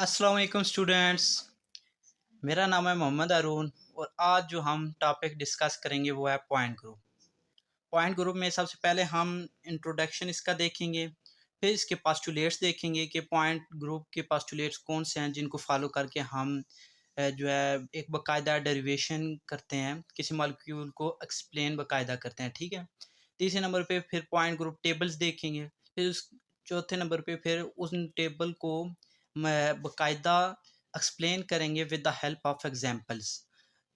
अस्सलाम वालेकुम स्टूडेंट्स। मेरा नाम है मोहम्मद अरून और आज जो हम टॉपिक डिस्कस करेंगे वो है पॉइंट ग्रुप। पॉइंट ग्रुप में सबसे पहले हम इंट्रोडक्शन इसका देखेंगे, फिर इसके पास्टुलेट्स देखेंगे कि पॉइंट ग्रुप के पास्टुलेट्स कौन से हैं जिनको फॉलो करके हम जो है एक बाकायदा डेरिवेशन करते हैं, किसी मॉलिक्यूल को एक्सप्लेन बाकायदा करते हैं। ठीक है। तीसरे नंबर पे फिर पॉइंट ग्रुप टेबल्स देखेंगे। फिर उस चौथे नंबर पे फिर उन टेबल को बाकायदा एक्सप्लेन करेंगे with the help of examples.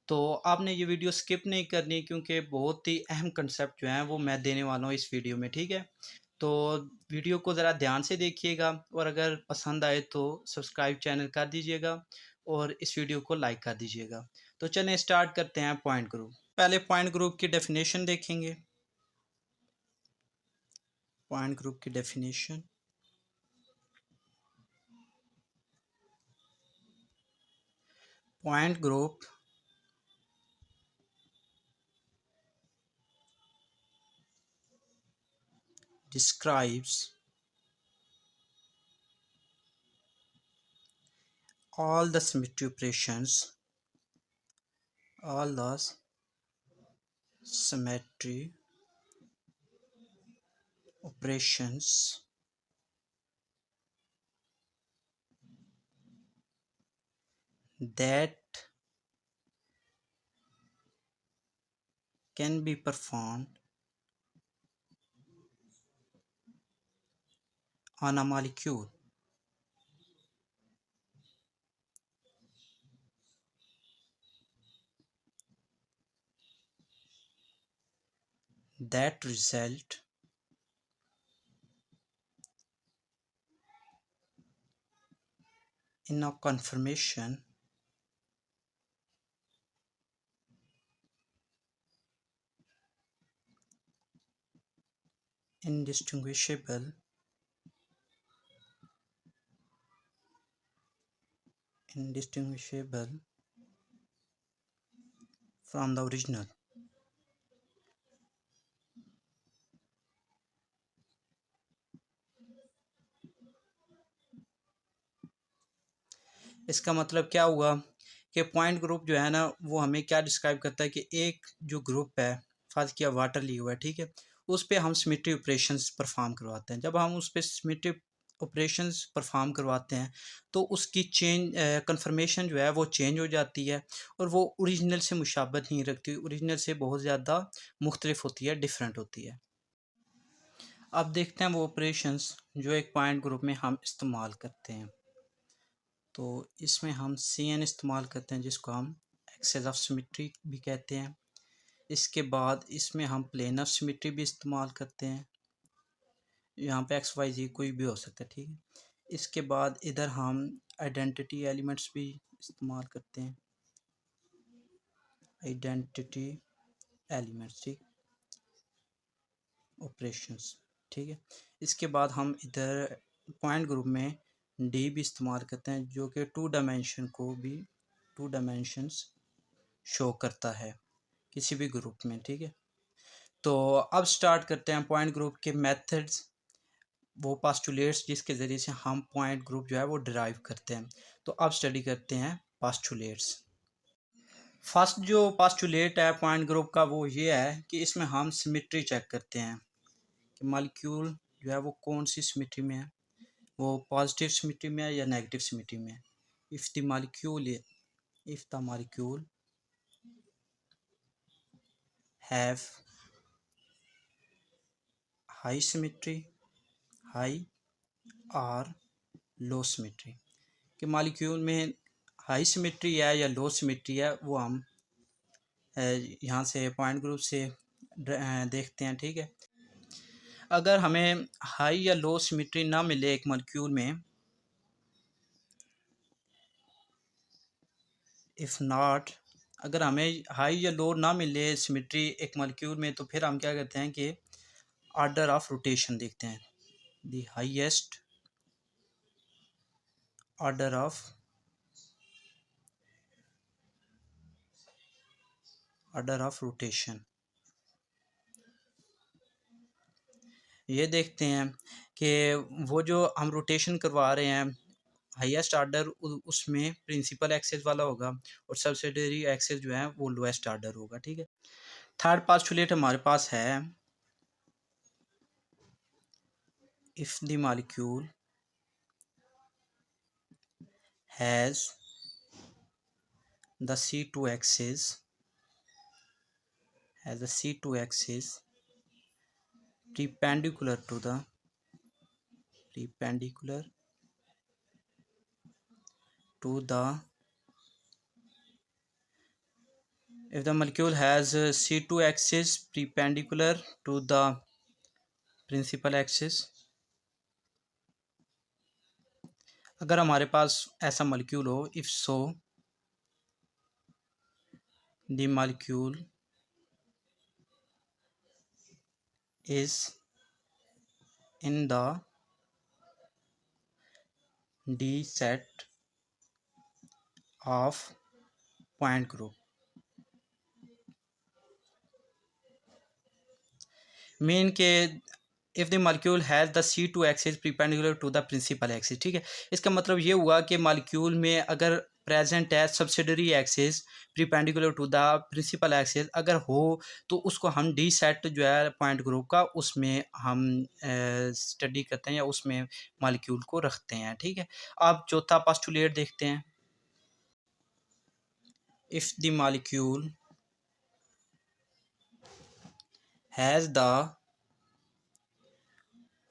तो आपने ये वीडियो स्किप नहीं करनी क्योंकि बहुत ही अहम कंसेप्ट जो हैं वो मैं देने वाला हूँ इस वीडियो में। ठीक है। तो वीडियो को ज़रा ध्यान से देखिएगा और अगर पसंद आए तो सब्सक्राइब चैनल कर दीजिएगा और इस वीडियो को लाइक कर दीजिएगा। तो चलें स्टार्ट करते हैं पॉइंट ग्रुप। पहले पॉइंट ग्रुप की डेफिनेशन देखेंगे। पॉइंट ग्रुप की definition, point group describes all the symmetry operations, all the symmetry operations that can be performed on a molecule that result in a conformation indistinguishable from the original। इसका मतलब क्या हुआ कि point group जो है ना वो हमें क्या डिस्क्राइब करता है कि एक जो ग्रुप है, फर्ज किया वाटर लिया हुआ है, ठीक है, उस पे हम सिमेट्री ऑपरेशंस परफॉर्म करवाते हैं। जब हम उस पे सिमेट्री ऑपरेशंस परफॉर्म करवाते हैं तो उसकी चेंज कन्फर्मेशन जो है वो चेंज हो जाती है और वो ओरिजिनल से मुशाबत नहीं रखती, ओरिजिनल से बहुत ज़्यादा मुख्तलिफ होती है, डिफरेंट होती है। अब देखते हैं वो ऑपरेशंस जो एक पॉइंट ग्रुप में हम इस्तेमाल करते हैं। तो इसमें हम CN इस्तेमाल करते हैं जिसको हम एक्सेस ऑफ सिमेट्री भी कहते हैं। इसके बाद इसमें हम प्लेन ऑफ सिमेट्री भी इस्तेमाल करते हैं, यहाँ पे XYZ कोई भी हो सकता है, ठीक है। इसके बाद इधर हम आइडेंटिटी एलिमेंट्स भी इस्तेमाल करते हैं, आइडेंटिटी एलिमेंट्स, ठीक, ऑपरेशंस, ठीक है। इसके बाद हम इधर पॉइंट ग्रुप में डी भी इस्तेमाल करते हैं जो कि टू डायमेंशंस शो करता है किसी भी ग्रुप में, ठीक है। तो अब स्टार्ट करते हैं पॉइंट ग्रुप के मेथड्स, वो पास्टुलेट्स जिसके ज़रिए से हम पॉइंट ग्रुप जो है वो डिराइव करते हैं। तो अब स्टडी करते हैं पास्टुलेट्स। फर्स्ट जो पास्टुलेट है पॉइंट ग्रुप का वो ये है कि इसमें हम सिमेट्री चेक करते हैं कि मॉलिक्यूल जो है वो कौन सी सिमेट्री में है, वो पॉजिटिव सिमेट्री में है या नेगेटिव सिमेट्री में है। If the molecule have high symmetry, high और लो सिमेट्री, कि मॉलिक्यूल में हाई सिमेट्री है या लो सिमेट्री है, वो हम यहाँ से पॉइंट ग्रुप से देखते हैं, ठीक है। अगर हमें हाई या लो सिमेट्री ना मिले एक मॉलिक्यूल में, इफ़ नॉट, अगर हमें हाई या लो ना मिले सिमेट्री एक मॉलिक्यूल में, तो फिर हम क्या करते हैं कि ऑर्डर ऑफ रोटेशन देखते हैं, the highest order of rotation. ये देखते हैं कि वो जो हम रोटेशन करवा रहे हैं हाईएस्ट ऑर्डर उसमें प्रिंसिपल एक्सेस वाला होगा और सब्सिडरी एक्सेस जो है वो लोएस्ट ऑर्डर होगा, ठीक है। थर्ड पोस्टुलेट हमारे पास है, if the molecule has the C2 axis has a C2 axis perpendicular to the if the molecule has a C2 axis perpendicular to the principal axis, अगर हमारे पास ऐसा मॉलिक्यूल हो, if so the molecule is in the D set of point group, mean के if the molecule has the C2 axis perpendicular to the principal axis, ठीक है। इसका मतलब ये हुआ कि मॉलिक्यूल में अगर प्रेजेंट है subsidiary axis perpendicular to the principal axis अगर हो तो उसको हम डी सेट जो है पॉइंट ग्रुप का उसमें हम स्टडी करते हैं या उसमें मॉलिक्यूल को रखते हैं, ठीक है। अब चौथा पोस्टुलेट देखते हैं, if the molecule has the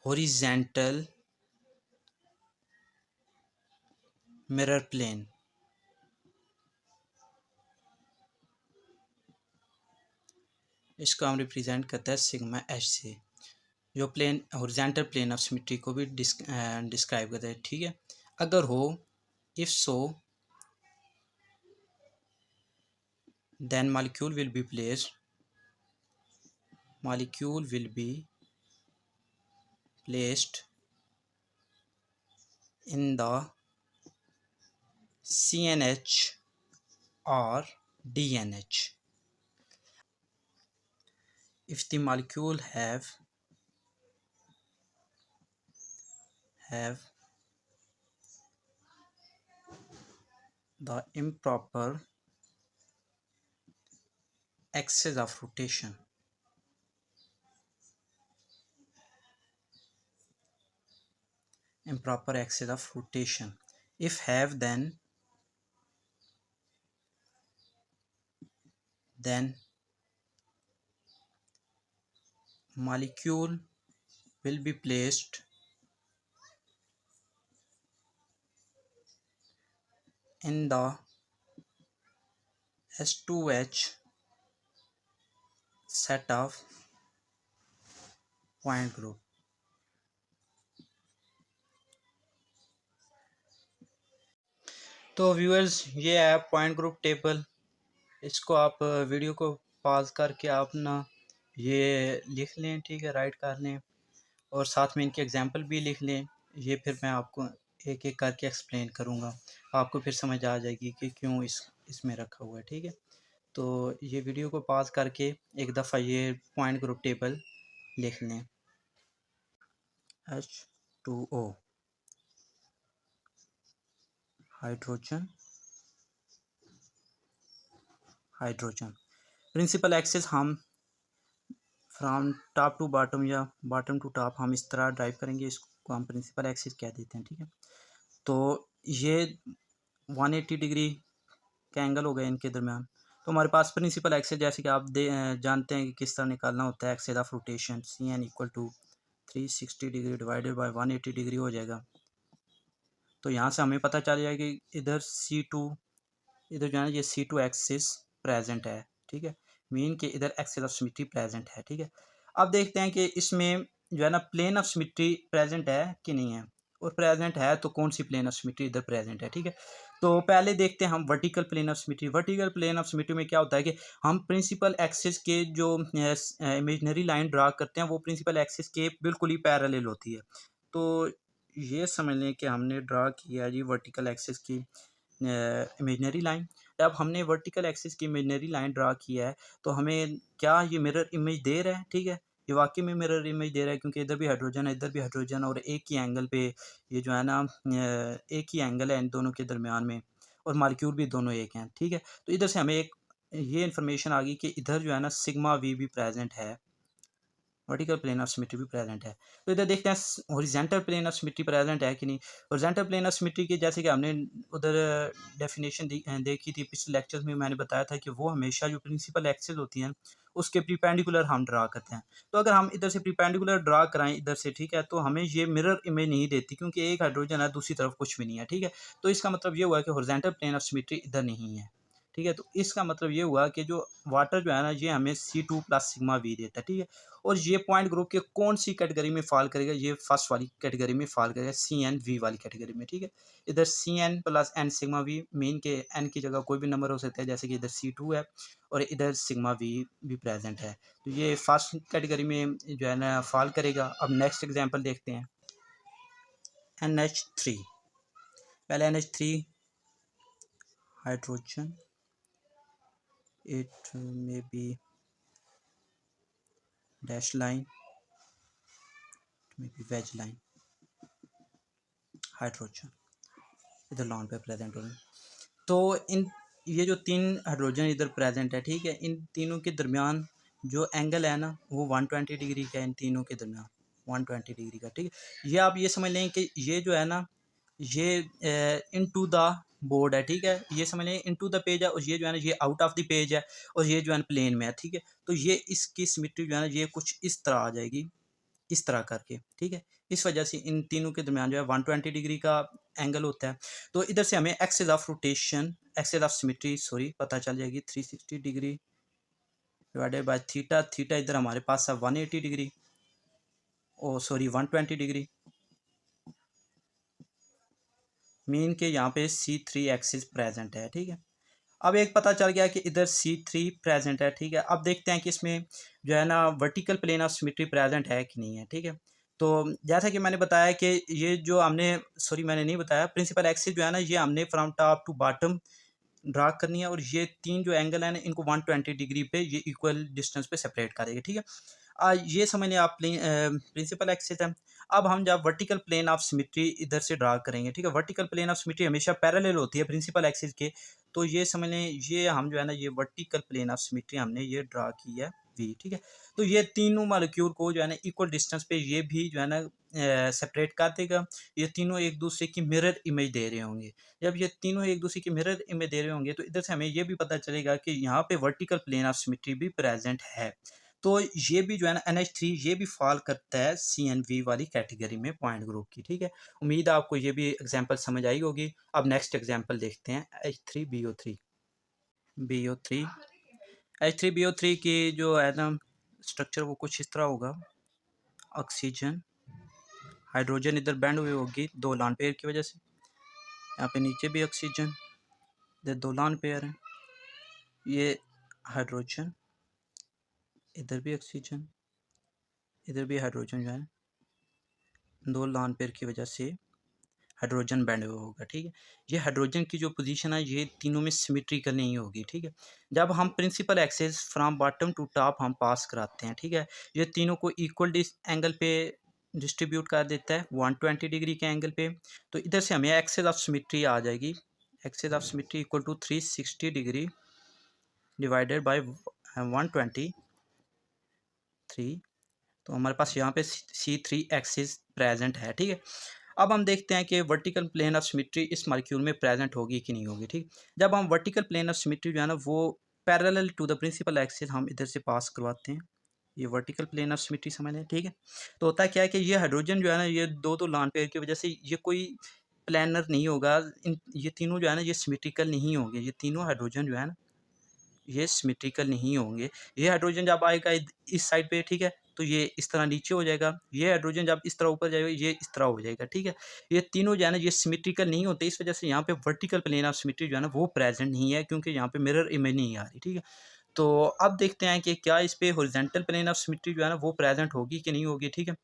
horizontal mirror plane, इसको हम रिप्रेजेंट करते हैं सिग्मा एच से, जो plane horizontal plane of symmetry को भी डिस्क्राइब करता है, ठीक है। अगर हो if so then molecule will be placed in the CNH or DNH. If the molecule have the improper axis of rotation, if have then molecule will be placed in the S2H set of point group. तो viewers ये है point group table, इसको आप video को pause करके आप ना ये लिख लें, ठीक है, राइट कर लें और साथ में इनके एग्जांपल भी लिख लें। ये फिर मैं आपको एक एक करके एक्सप्लेन करूँगा, आपको फिर समझ आ जाएगी कि क्यों इसमें रखा हुआ है, ठीक है। तो ये वीडियो को पॉज करके एक दफ़ा ये पॉइंट ग्रुप टेबल लिख लें। H2O हाइड्रोजन प्रिंसिपल एक्सिस हम फ्रॉम टॉप टू बॉटम या बॉटम टू टॉप हम इस तरह ड्राइव करेंगे, इसको हम प्रिंसिपल एक्सिस कह देते हैं, ठीक है। तो ये 180 डिग्री का एंगल हो गया इनके दरमियान। तो हमारे पास प्रिंसिपल एक्सिस जैसे कि आप जानते हैं कि किस तरह निकालना होता है, axis of rotation CN equal to 360 degree divided by 180 degree हो जाएगा। तो यहाँ से हमें पता चल जाएगा कि इधर इधर जो है ना ये C2 एक्सिस प्रेजेंट है, ठीक है, मीन कि इधर एक्सिस ऑफ सिमेट्री प्रेजेंट है, ठीक है। अब देखते हैं कि इसमें जो है ना प्लेन ऑफ सिमेट्री प्रेजेंट है कि नहीं है, और प्रेजेंट है तो कौन सी प्लेन ऑफ सिमेट्री इधर प्रेजेंट है, ठीक है। तो पहले देखते हैं हम vertical plane of symmetry. Vertical plane of symmetry में क्या होता है कि हम प्रिंसिपल एक्सिस के जो इमेजिनरी लाइन ड्रा करते हैं वो प्रिंसिपल एक्सिस के बिल्कुल ही पैरेलल होती है। तो ये समझ लें कि हमने ड्रा किया जी वर्टिकल एक्सिस की इमेजिनरी लाइन। जब हमने वर्टिकल एक्सिस की इमेजिनरी लाइन ड्रा किया है तो हमें क्या ये मिरर इमेज दे रहा है, ठीक है, ये वाकई में मिरर इमेज दे रहा है, क्योंकि इधर भी हाइड्रोजन है, इधर भी हाइड्रोजन, और एक ही एंगल पे ये जो है ना एक ही एंगल है इन दोनों के दरमियान में, और मालिक्यूल भी दोनों एक हैं, ठीक है। तो इधर से हमें एक ये इन्फॉर्मेशन आ गई कि इधर जो है ना सिग्मा वी भी प्रेजेंट है, वर्टिकल प्लेन ऑफ सिमेट्री भी प्रेजेंट है। तो इधर देखते हैं horizontal plane of symmetry present है कि नहीं। हॉरिजॉन्टल प्लेन ऑफ सिमेट्री की जैसे कि हमने उधर डेफिनेशन देखी थी पिछले लेक्चर्स में, मैंने बताया था कि वो हमेशा जो प्रिंसिपल एक्सिस होती हैं उसके प्रीपेंडिकुलर हम ड्रा करते हैं। तो अगर हम इधर से प्रीपेंडिकुलर ड्रा कराएं इधर से, ठीक है, तो हमें ये मिरर इमेज नहीं देती, क्योंकि एक हाइड्रोजन है दूसरी तरफ कुछ भी नहीं है, ठीक है। तो इसका मतलब ये हुआ कि हॉरिजॉन्टल प्लेन ऑफ सिमेट्री इधर नहीं है, ठीक है। तो इसका मतलब ये हुआ कि जो वाटर जो है ना ये हमें C2 प्लस सिग्मा वी देता है, ठीक है। और ये पॉइंट ग्रुप के कौन सी कैटेगरी में फॉल करेगा, ये फर्स्ट वाली कैटेगरी में फॉल करेगा, CN V वाली कैटेगरी में, ठीक है। इधर CN plus n sigma v, mean के एन की जगह कोई भी नंबर हो सकता है, जैसे कि इधर C2 है और इधर सिग्मा वी भी प्रेजेंट है, तो ये फर्स्ट कैटेगरी में जो है ना फॉल करेगा। अब नेक्स्ट एग्जाम्पल देखते हैं, NH3। पहले NH3 hydrogen, it may be dash line, it may be wedge line, hydrogen इधर लॉन पे प्रेजेंट हो रहे हैं। तो इन ये जो तीन हाइड्रोजन इधर प्रेजेंट है, ठीक है, इन तीनों के दरमियान जो एंगल है ना वो 120 डिग्री का है, इन तीनों के दरमियान 120 डिग्री का, ठीक है। ये आप ये समझ लें कि ये जो है ना ये इनटू द बोर्ड है, ठीक है, ये समझ लें इनटू द पेज है, और ये जो है ना ये आउट ऑफ द पेज है, और ये जो है प्लेन में है, ठीक है। तो ये इसकी सिमेट्री जो है ना ये कुछ इस तरह आ जाएगी, इस तरह करके, ठीक है। इस वजह से इन तीनों के दरमियान जो है 120 डिग्री का एंगल होता है। तो इधर से हमें axis of rotation, axis of symmetry sorry पता चल जाएगी, 360 degree divided by theta, theta इधर हमारे पास है 180 डिग्री, ओ सॉरी 120 डिग्री, मीन के यहाँ पे C3 एक्सिस प्रेजेंट है, ठीक है। अब एक पता चल गया कि इधर C3 प्रेजेंट है, ठीक है। अब देखते हैं कि इसमें जो है ना vertical plane of symmetry present है कि नहीं है, ठीक है। तो जैसा कि मैंने बताया कि ये जो हमने सॉरी मैंने नहीं बताया, प्रिंसिपल एक्सिस जो है ना ये हमने from top to bottom draw करनी है, और ये तीन जो एंगल है ना इनको 120 डिग्री पे ये इक्वल डिस्टेंस पे सेपरेट करेंगे, ठीक है। ये समझ लें आप प्रिंसिपल एक्सिस है। अब हम जब वर्टिकल प्लेन ऑफ सिमेट्री इधर से ड्रा करेंगे, ठीक है, वर्टिकल प्लेन ऑफ सिमेट्री हमेशा पैरेलल होती है प्रिंसिपल एक्सिस के। तो ये समझ लें ये हम जो है ना ये वर्टिकल प्लेन ऑफ सिमेट्री हमने ये ड्रा की है वी, ठीक है। तो ये तीनों मॉलिक्यूल को जो है ना इक्वल डिस्टेंस पे ये भी जो है ना सेपरेट कर देगा। ये तीनों एक दूसरे की मिरर इमेज दे रहे होंगे। जब ये तीनों एक दूसरे की मिरर इमेज दे रहे होंगे तो इधर से हमें ये भी पता चलेगा कि यहाँ पे वर्टिकल प्लेन ऑफ सिमेट्री भी प्रेजेंट है। तो ये भी जो है ना NH3 ये भी फॉल करता है CNV वाली कैटेगरी में पॉइंट ग्रुप की, ठीक है। उम्मीद है आपको ये भी एग्जांपल समझ आई होगी। अब नेक्स्ट एग्जांपल देखते हैं H3BO3 BO3 H3BO3 की जो है ना स्ट्रक्चर वो कुछ इस तरह होगा। ऑक्सीजन, हाइड्रोजन इधर बैंड हुई होगी दो लॉन पेयर की वजह से, यहाँ पे नीचे भी ऑक्सीजन, इधर दो लॉन पेयर हैं, ये हाइड्रोजन, इधर भी ऑक्सीजन, इधर भी हाइड्रोजन जो है दो लॉन पेयर की वजह से हाइड्रोजन बैंड हुआ होगा, ठीक है। ये हाइड्रोजन की जो पोजीशन है ये तीनों में सिमेट्रिकल नहीं होगी, ठीक है। जब हम principal axis from bottom to top हम पास कराते हैं, ठीक है, ये तीनों को इक्वल एंगल पे डिस्ट्रीब्यूट कर देता है 120 डिग्री के एंगल पे। तो इधर से हमें एक्सिस ऑफ सिमेट्री आ जाएगी, axis of symmetry equal to 360 degree divided by 123। तो हमारे पास यहाँ पे C3 एक्सिस प्रेजेंट है, ठीक है। अब हम देखते हैं कि वर्टिकल प्लेन ऑफ सिमेट्री इस मॉलिक्यूल में प्रेजेंट होगी कि नहीं होगी, ठीक। जब हम वर्टिकल प्लेन ऑफ सिमेट्री जो है ना वो parallel to the principal axis हम इधर से पास करवाते हैं, ये वर्टिकल प्लेन ऑफ सिमेट्री समझ लें, ठीक है। तो होता क्या है कि ये हाइड्रोजन जो है ना ये दो दो लॉन पेयर की वजह से ये कोई प्लानर नहीं होगा, ये तीनों जो है ना ये सिमेट्रिकल नहीं होंगे, ये तीनों हाइड्रोजन जो है ना ये सिमेट्रिकल नहीं होंगे। ये हाइड्रोजन जब आएगा इस साइड पे, ठीक है, तो ये इस तरह नीचे हो जाएगा, ये हाइड्रोजन जब इस तरह ऊपर जाएगा ये इस तरह हो जाएगा, ठीक है। ये तीनों जो है ना ये सिमेट्रिकल नहीं होते, इस वजह से यहाँ पे वर्टिकल प्लेन ऑफ सिमेट्री जो है ना वो प्रेजेंट नहीं है, क्योंकि यहाँ पे मिरर इमेज नहीं आ रही, ठीक है। तो अब देखते हैं कि क्या इस पे हॉरिजॉन्टल प्लेन ऑफ सिमेट्री जो है ना वो प्रेजेंट होगी कि नहीं होगी, ठीक है।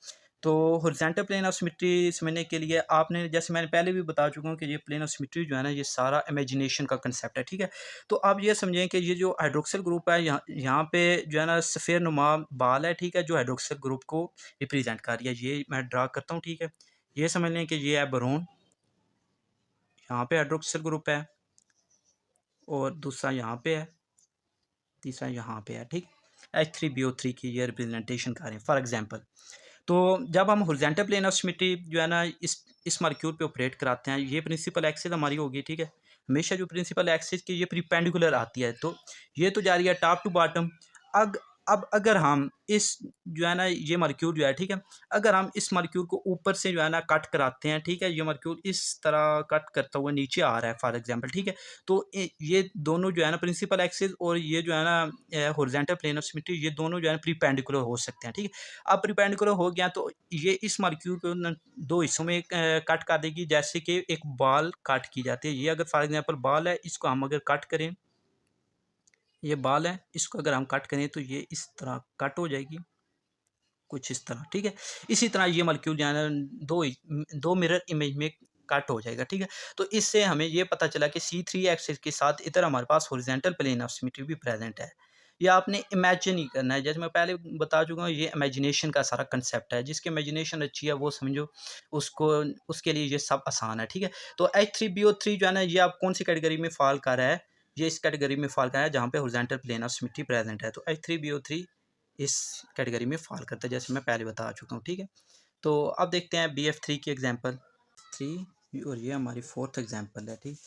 तो हॉरिजॉन्टल प्लेन ऑफ सिमेट्री समझने के लिए आपने, जैसे मैंने पहले भी बता चुका हूँ कि ये प्लेन ऑफ सिमेट्री जो है ना, ये सारा इमेजिनेशन का कंसेप्ट है, ठीक है। तो आप ये समझें कि ये जो हाइड्रोक्सिल ग्रुप है, यहाँ यहाँ पे जो है ना सफ़ेद नुमा बाल है, ठीक है, जो हाइड्रोक्सिल ग्रुप को रिप्रेजेंट कर रही है। ये मैं ड्रा करता हूँ, ठीक है। ये समझ लें कि ये है बोरोन, यहाँ पे हाइड्रोक्सिल ग्रुप है, और दूसरा यहाँ पे है, तीसरा यहाँ पे है, ठीक। H3BO3 की ये रिप्रेजेंटेशन कर रहे हैं फॉर एग्जांपल। तो जब हम हॉरिजॉन्टल प्लेन ऑफ सिमेट्री जो है ना इस मॉलिक्यूल पे ऑपरेट कराते हैं, ये प्रिंसिपल एक्सिस हमारी होगी, ठीक है। हमेशा जो प्रिंसिपल एक्सिस की ये परपेंडिकुलर आती है, तो ये तो जा रही है टॉप टू बॉटम। अग अब अगर हम इस जो है ना ये मॉलिक्यूल जो है, ठीक है, अगर हम इस मॉलिक्यूल को ऊपर से जो है ना कट कराते हैं, ठीक है, ये मॉलिक्यूल इस तरह कट करता हुआ नीचे आ रहा है फॉर एग्जांपल, ठीक है। तो ये दोनों जो है ना प्रिंसिपल एक्सिस और ये जो है ना हॉरिजॉन्टल प्लेन ऑफ सिमेट्री, ये दोनों जो है ना परपेंडिकुलर हो सकते हैं, ठीक है। अब परपेंडिकुलर हो गया तो ये इस मॉलिक्यूल को दो हिस्सों में कट कर देगी, जैसे कि एक बाल कट की जाती है। ये अगर फॉर एग्जांपल बाल है, इसको हम अगर कट करें, ये बाल है, इसको अगर हम कट करें तो ये इस तरह कट हो जाएगी, कुछ इस तरह, ठीक है। इसी तरह ये मॉलिक्यूल जो है ना दो मिरर इमेज में कट हो जाएगा, ठीक है। तो इससे हमें ये पता चला कि C3 एक्सिस के साथ इधर हमारे पास हॉरिजॉन्टल प्लेन ऑफ सिमेट्री भी प्रेजेंट है। ये आपने इमेजिन ही करना है, जैसे मैं पहले बता चुका हूँ, ये इमेजिनेशन का सारा कंसेप्ट है। जिसकी इमेजिनेशन अच्छी है वो समझो, उसको उसके लिए ये सब आसान है, ठीक है। तो H3BO3 जो है ना, ये आप कौन सी कैटेगरी में फॉल कर रहा है? ये इस कैटेगरी में फॉल कर रहा है जहाँ पे horizontal plane of symmetry present है। तो H3BO3 इस कैटेगरी में फॉल करता है, जैसे मैं पहले बता चुका हूँ, ठीक है। तो अब देखते हैं BF3 की एग्जांपल 3, और ये हमारी फोर्थ एग्जांपल है, ठीक।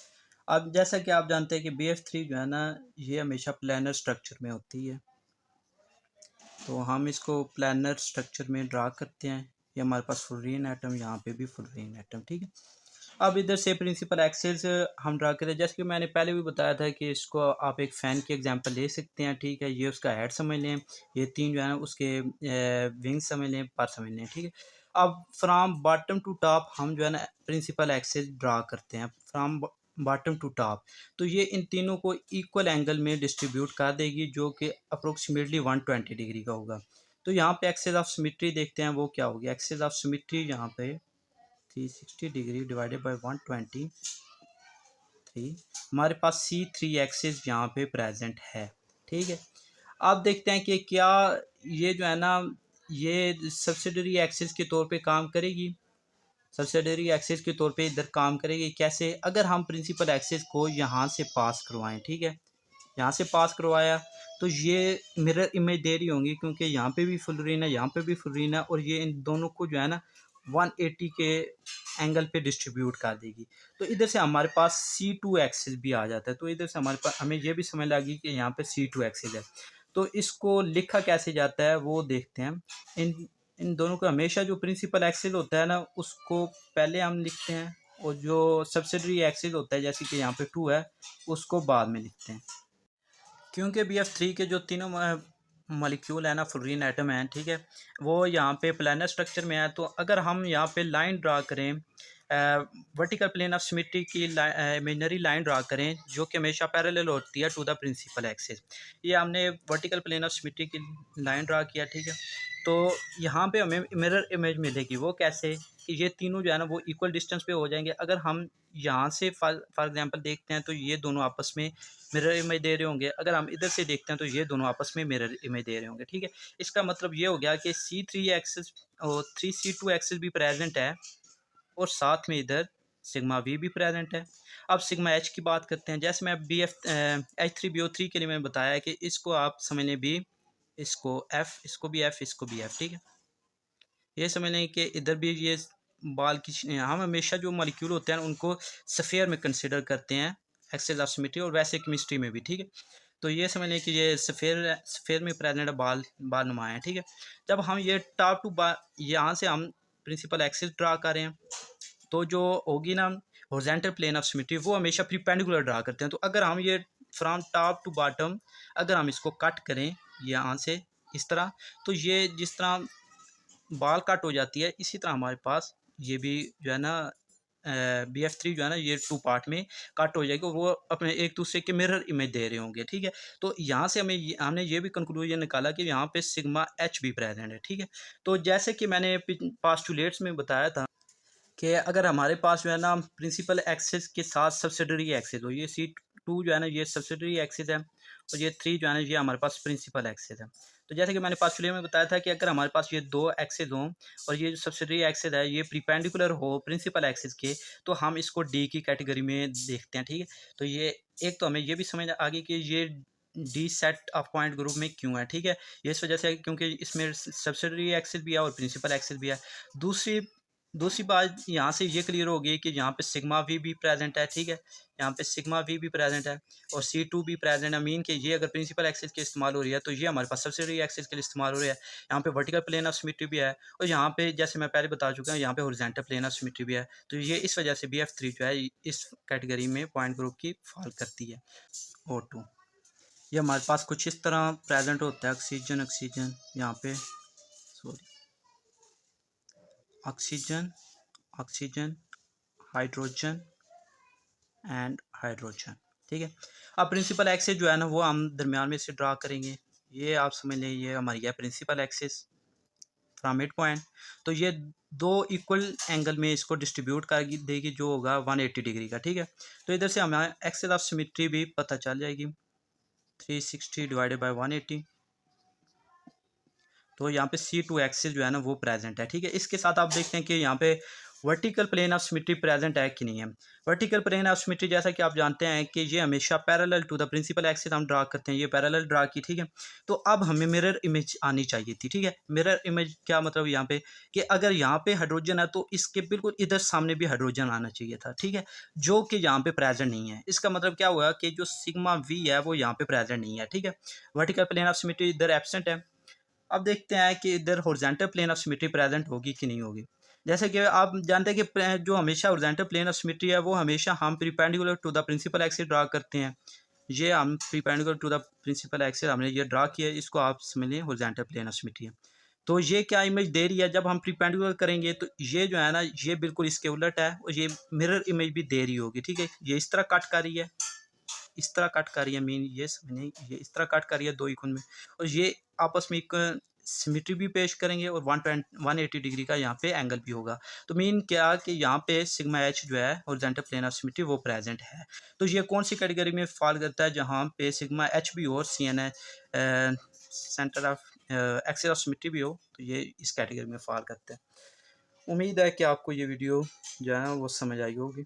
अब जैसा कि आप जानते हैं कि BF3 जो है ना, ये हमेशा प्लानर स्ट्रक्चर में होती है। तो हम इसको प्लानर स्ट्रक्चर में ड्रा करते हैं। ये हमारे पास फ्लोरीन एटम, यहाँ पे भी फ्लोरीन एटम, ठीक है। अब इधर से प्रिंसिपल एक्सेस हम ड्रा करें, जैसे कि मैंने पहले भी बताया था कि इसको आप एक फ़ैन की एग्जांपल ले सकते हैं, ठीक है। ये उसका हेड समझ लें, ये तीन जो है ना उसके विंग्स समझ लें, पर समझ लें, ठीक है। अब फ्राम बॉटम टू टॉप हम जो है ना प्रिंसिपल एक्सेस ड्रा करते हैं, फ्राम बॉटम टू टॉप। तो ये इन तीनों को इक्वल एंगल में डिस्ट्रीब्यूट कर देगी, जो कि अप्रोक्सीमेटली 120 डिग्री का होगा। तो यहाँ पे एक्सेस ऑफ सिमेट्री देखते हैं वो क्या होगी। एक्सेस ऑफ सिमेट्री यहाँ पे 360 डिग्री डिवाइडेड बाई 123, हमारे पास C3 एक्सिस यहाँ पे प्रेजेंट है, ठीक है। अब देखते हैं कि क्या ये जो है ना ये सब्सिडरी एक्सिस के तौर पे काम करेगी। सब्सिडरी एक्सिस के तौर पे इधर काम करेगी कैसे? अगर हम प्रिंसिपल एक्सिस को यहाँ से पास करवाएं, ठीक है, यहाँ से पास करवाया तो ये मिरर इमेज दे रही होंगी, क्योंकि यहाँ पे भी फ्लोरीन है, यहाँ पे भी फ्लोरीन है, और ये इन दोनों को जो है ना 180 के एंगल पे डिस्ट्रीब्यूट कर देगी। तो इधर से हमारे पास C2 एक्सिस भी आ जाता है। तो इधर से हमारे पास हमें ये भी समझ लगी कि यहाँ पे C2 एक्सिस है। तो इसको लिखा कैसे जाता है वो देखते हैं। इन इन दोनों का हमेशा जो प्रिंसिपल एक्सिस होता है ना, उसको पहले हम लिखते हैं, और जो सब्सिडरी एक्सिस होता है, जैसे कि यहाँ पे 2 है, उसको बाद में लिखते हैं। क्योंकि BF3 के जो तीनों मॉलिक्यूल है ना, फ्लोरीन एटम है, ठीक है, वो यहाँ पे प्लानर स्ट्रक्चर में है। तो अगर हम यहाँ पे लाइन ड्रा करें, वर्टिकल प्लेन ऑफ सिमेट्री की इमेजिनरी लाइन ड्रा करें, जो कि हमेशा पैरेलल होती है टू द प्रिंसिपल एक्सिस। ये हमने वर्टिकल प्लेन ऑफ सिमेट्री की लाइन ड्रा किया, ठीक है। तो यहाँ पे हमें मिरर इमेज मिलेगी। वो कैसे कि ये तीनों जो है ना वो इक्वल डिस्टेंस पे हो जाएंगे। अगर हम यहाँ से फॉर एग्जांपल देखते हैं तो ये दोनों आपस में मिरर इमेज दे रहे होंगे। अगर हम इधर से देखते हैं तो ये दोनों आपस में मिरर इमेज दे रहे होंगे, ठीक है। इसका मतलब ये हो गया कि C3 एक्सिस और 3C2 एक्सिस भी प्रेजेंट है, और साथ में इधर सिग्मा वी भी प्रेजेंट है। अब सिग्मा एच की बात करते हैं। जैसे मैं H3BO3 के लिए मैंने बताया कि इसको आप समझ लें B, इसको F, इसको भी F, इसको भी F, ठीक है। ये समझ लें कि इधर भी ये बाल की, हम हमेशा जो मॉलिक्यूल होते हैं उनको सफ़ेयर में कंसिडर करते हैं एक्सेस ऑफ सिमेट्री, और वैसे केमिस्ट्री में भी, ठीक है। तो ये समझ लें कि ये सफ़ेयर में प्रेजेंट बाल नुमा है, ठीक है। जब हम ये टॉप टू यहाँ से हम प्रिंसिपल एक्सिस ड्रा कर रहे हैं, तो जो होगी ना हॉरिजॉन्टल प्लेन ऑफ सिमेट्री, वो हमेशा परपेंडिकुलर ड्रा करते हैं। तो अगर हम ये फ्रॉम टॉप टू बॉटम अगर हम इसको कट करें यहाँ से इस तरह, तो ये जिस तरह बाल कट हो जाती है, इसी तरह हमारे पास ये भी जो है ना BF3 जो है ना ये 2 पार्ट में कट हो जाएगी और वो अपने एक दूसरे के मिरर इमेज दे रहे होंगे, ठीक है। तो यहाँ से हमने ये भी कंक्लूजन निकाला कि यहाँ पे सिग्मा एच भी प्रेजेंट है, ठीक है। तो जैसे कि मैंने पास्टुलेट्स में बताया था कि अगर हमारे पास जो है ना प्रिंसिपल एक्सिस के साथ सब्सिडरी एक्सिस हो, ये C2 जो है ना ये सब्सिडरी एक्सिस है और ये 3 जो है ना ये हमारे पास प्रिंसिपल एक्सिस है। तो जैसे कि मैंने पास्टुलेट में बताया था कि अगर हमारे पास ये दो एक्सिस हों और ये जो सब्सिडरी एक्सिस है ये परपेंडिकुलर हो प्रिंसिपल एक्सिस के, तो हम इसको डी की कैटेगरी में देखते हैं, ठीक है। तो ये एक तो हमें ये भी समझ आ गई कि ये D set of point group में क्यों है, ठीक है। ये इस वजह से है क्योंकि इसमें सब्सिडरी एक्सिस भी है और प्रिंसिपल एक्सिस भी है। दूसरी दूसरी बात यहाँ से ये क्लियर हो गई कि यहाँ पे सिग्मा वी भी प्रेजेंट है, ठीक है। यहाँ पे सिग्मा वी भी प्रेजेंट है और C2 भी प्रेजेंट है। मीन कि ये अगर प्रिंसिपल एक्सिस के इस्तेमाल हो रही है तो ये हमारे पास सब्सिडरी एक्सिस के लिए इस्तेमाल हो रही है। यहाँ पे वर्टिकल प्लेन ऑफ सिमेट्री भी है और यहाँ पे जैसे मैं पहले बता चुका हूँ यहाँ पे हॉरिजॉन्टल प्लेन ऑफ सिमेट्री भी है। तो ये इस वजह से BF3 जो है इस कैटेगरी में पॉइंट ग्रुप की फॉल करती है। O2 ये हमारे पास कुछ इस तरह प्रेजेंट होता है। ऑक्सीजन ऑक्सीजन यहाँ पे sorry oxygen oxygen hydrogen and hydrogen, ठीक है। अब प्रिंसिपल एक्सिस जो है ना वो हम दरमियान में से ड्रा करेंगे। ये आप समझ लें ये हमारी है principal axis from mid point. तो ये दो इक्वल एंगल में इसको डिस्ट्रीब्यूट कर देगी जो होगा 180 डिग्री का, ठीक है। तो इधर से हमें एक्सिस ऑफ सिमेट्री भी पता चल जाएगी 360 डिवाइडेड बाई 180। तो यहाँ पे C2 एक्सिस जो है ना वो प्रेजेंट है, ठीक है। इसके साथ आप देखते हैं कि यहाँ पे vertical plane of symmetry present है कि नहीं है। वर्टिकल प्लेन ऑफ सिमेट्री जैसा कि आप जानते हैं कि ये हमेशा parallel to the principal axis हम ड्रा करते हैं, ये पैरेलल ड्रा की, ठीक है। तो अब हमें मिरर इमेज आनी चाहिए थी, ठीक है। मिरर इमेज क्या मतलब यहाँ पे कि अगर यहाँ पे हाइड्रोजन है तो इसके बिल्कुल इधर सामने भी हाइड्रोजन आना चाहिए था, ठीक है, जो कि यहाँ पे प्रेजेंट नहीं है। इसका मतलब क्या हुआ कि जो सिग्मा वी है वो यहाँ पे प्रेजेंट नहीं है, ठीक है। वर्टिकल प्लेन ऑफ सिमेट्री इधर एब्सेंट है। अब देखते हैं कि इधर horizontal plane of symmetry present होगी कि नहीं होगी। जैसे कि आप जानते हैं कि जो हमेशा हॉरिजॉन्टल प्लेन ऑफ सिमेट्री है वो हमेशा हम perpendicular to the principal axis draw करते हैं। ये हम perpendicular to the principal axis हमने ये ड्रा किया है, इसको आप समझ लें हॉरिजॉन्टल प्लेन ऑफ सिमेट्री है। तो ये क्या इमेज दे रही है, जब हम परपेंडिकुलर करेंगे तो ये जो है ना ये बिल्कुल इसके उलट है और ये मिरर इमेज भी दे रही होगी, ठीक है। ये इस तरह कट कर रही है, इस तरह कट कर रही है, मीन ये समझें ये इस तरह कट कर रही है दो इक्वल में, और ये आपस में एक सिमेट्री भी पेश करेंगे और 180 डिग्री का यहाँ पे एंगल भी होगा। तो मीन क्या कि यहाँ पे सिग्मा एच जो है हॉरिजॉन्टल प्लेन ऑफ सिमेट्री वो प्रेजेंट है। तो ये कौन सी कैटेगरी में फॉल करता है, जहाँ पे सिग्मा एच भी हो और CN centre of axis of symmetry भी हो, तो ये इस कैटेगरी में फॉल करता है। उम्मीद है कि आपको ये वीडियो जो है वो समझ आई होगी।